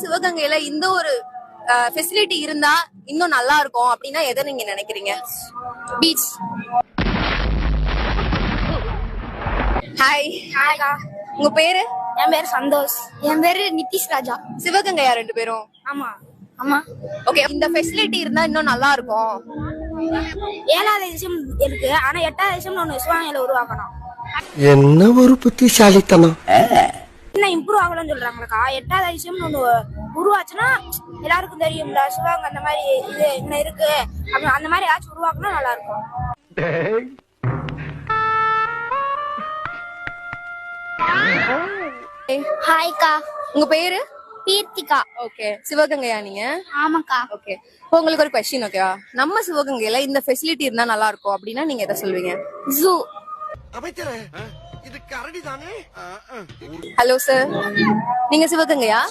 சிவகங்கையில இந்த ஒரு ஃபெசிலிட்டி இருந்தா இன்னும் நல்லா இருக்கும் அப்படின்னா எதை நீங்க நினைக்கிறீங்க? பீச். ஹாய். ஹாய்க்கா. உங்க பேரு? என் பேரு சந்தோஷ். என் பேரு நிதிஷ் ராஜா. சிவகங்கையா ரெண்டு பேரும்? ஆமா ஆமா. ஓகே, இந்த ஃபெசிலிட்டி இருந்தா இன்னும் நல்லா இருக்கும். 7வது விஷயம் இருக்கு, ஆனா 8வது விஷயம் ஒண்ணு சிவகங்கையில உருவாக்கணும். என்ன ஒரு புத்திசாலித்தனம். இன்னும் இம்ப்ரூவ் ஆகலன்னு சொல்றாங்களா? 8வது விஷயம் ஒண்ணு உருவாச்சுன்னா எல்லாருக்கும் தெரியும்ல, சிவகங்கை அந்த மாதிரி இது என்ன இருக்கு அப்படி அந்த மாதிரி ஏதாச்சும் உருவாக்குனா நல்லா இருக்கும். ஹாய்க்கா. உங்க பேரு? கீர்த்திகா. ஓகே, சிவகங்கையா நீங்க? ஆமாக்கா. ஓகே, இப்போ உங்களுக்கு ஒரு கொஸ்டின். ஓகேவா, நம்ம சிவகங்கையில இந்த ஃபெசிலிட்டி இருந்தா நல்லா இருக்கும் அப்படின்னா நீங்க எதை சொல்வீங்க? ஜூ. அமைச்சரே, இது கரடி தானே? ஹலோ சார், நீங்க சிவகங்கையா?